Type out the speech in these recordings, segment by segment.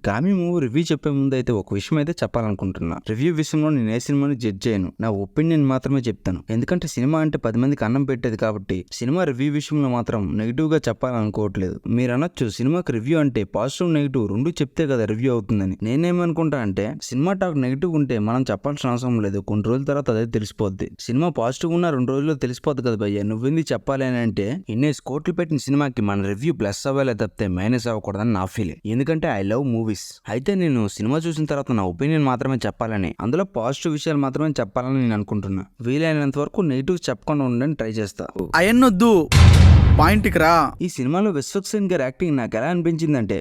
Gaami movie review చెప్పే ముందు అయితే ఒక విషయం అయితే చెప్పాలనుకుంటున్నా. రివ్యూ విషయంలో నేను ఏ సినిమాని జడ్జ్ చేయను, నా ఒపీనియన్ మాత్రమే చెప్తాను. ఎందుకంటే సినిమా అంటే 10 మందికి అన్నం పెట్టేది కాబట్టి సినిమా రివ్యూ విషయంలో మాత్రం నెగిటివ్ గా చెప్పాలనుకోవట్లేదు. మీరు అనొచ్చు సినిమాకి రివ్యూ అంటే పాజిటివ్ నెగిటివ్ రెండు చెప్తే కదా రివ్యూ అవుతుందని. నేనేమనుకుంటా అంటే సినిమా టాక్ నెగిటివ్ ఉంటే మనం చెప్పాల్సిన అవసరం లేదు, కొన్ని రోజుల తర్వాత అదే తెలిసిపోద్ది. సినిమా పాజిటివ్ ఉన్న 2 రోజుల్లో తెలిసిపోద్ది కదా భయ్య, నువ్వేంది చెప్పాలి అని అంటే ఇన్నేసి కోట్లు పెట్టిన సినిమాకి మన రివ్యూ ప్లస్ అవ్వాలి తప్పితే మైనస్ అవ్వకూడదని నా ఫీలింగ్. ఎందుకంటే ఐ లవ్ మూవీస్. అయితే నేను సినిమా చూసిన తర్వాత నా ఒపీనియన్ మాత్రమే చెప్పాలని, అందులో పాజిటివ్ విషయాలు మాత్రమే చెప్పాలని నేను అనుకుంటున్నా. వీలైనంత వరకు నెగిటివ్ చెప్పకుండా ఉండని ట్రై చేస్తా. అయన్నొద్దు, పాయింట్కి రా. ఈ సినిమాలో విశ్వక్సేన్ గారి యాక్టింగ్ నాకు ఎలా అనిపించిందంటే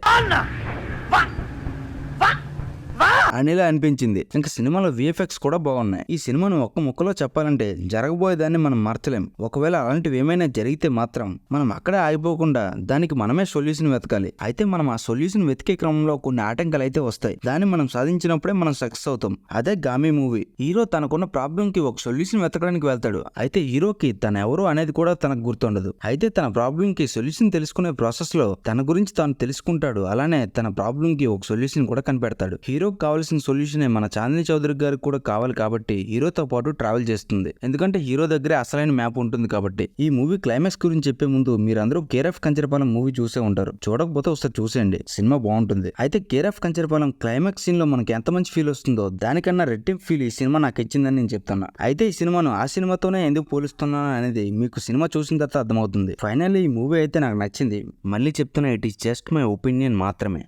అనిలా అనిపించింది. ఇంకా సినిమాలో విఎఫ్ఎక్స్ కూడా బాగున్నాయి. ఈ సినిమాను ఒక్క ముక్కలో చెప్పాలంటే జరగబోయేదాన్ని మనం మార్చలేం. ఒకవేళ అలాంటివి ఏమైనా జరిగితే మాత్రం మనం అక్కడే ఆగిపోకుండా దానికి మనమే సొల్యూషన్ వెతకాలి. అయితే మనం ఆ సొల్యూషన్ వెతికే క్రమంలో కొన్ని ఆటంకాలు అయితే వస్తాయి. దాన్ని మనం సాధించినప్పుడే మనం సక్సెస్ అవుతాం. అదే గామి మూవీ. హీరో తనకున్న ప్రాబ్లం కి ఒక సొల్యూషన్ వెతకడానికి వెళ్తాడు. అయితే హీరోకి తన ఎవరు అనేది కూడా తనకు గుర్తుండదు. అయితే తన ప్రాబ్లం కి సొల్యూషన్ తెలుసుకునే ప్రాసెస్ లో తన గురించి తాను తెలుసుకుంటాడు. అలానే తన ప్రాబ్లం కి ఒక సొల్యూషన్ కూడా కనిపెడతాడు. హీరోకి కావాల్సిన సొల్యూషన్ మన చాందిని చౌదరి గారికి కూడా కావాలి కాబట్టి హీరోతో పాటు ట్రావెల్ చేస్తుంది. ఎందుకంటే హీరో దగ్గరే అసలైన మ్యాప్ ఉంటుంది కాబట్టి. ఈ మూవీ క్లైమాక్స్ గురించి చెప్పే ముందు మీరందరూ కేర్ ఆఫ్ కంచరపాలెం మూవీ చూసే ఉంటారు. చూడకపోతే ఒకసారి చూసేయండి, సినిమా బాగుంటుంది. అయితే care of Kancharapalem climax scene లో మనకి ఎంత మంచి ఫీల్ వస్తుందో దానికన్నా రెట్టింపు ఫీల్ ఈ సినిమా నాకు ఇచ్చిందని నేను చెప్తున్నా. అయితే ఈ సినిమాను ఆ సినిమాతోనే ఎందుకు పోలుస్తున్నాను అనేది మీకు సినిమా చూసిన తర్వాత అర్థమవుతుంది. ఫైనల్లీ ఈ మూవీ అయితే నాకు నచ్చింది. మళ్ళీ చెప్తున్నా, it is just my opinion మాత్రమే.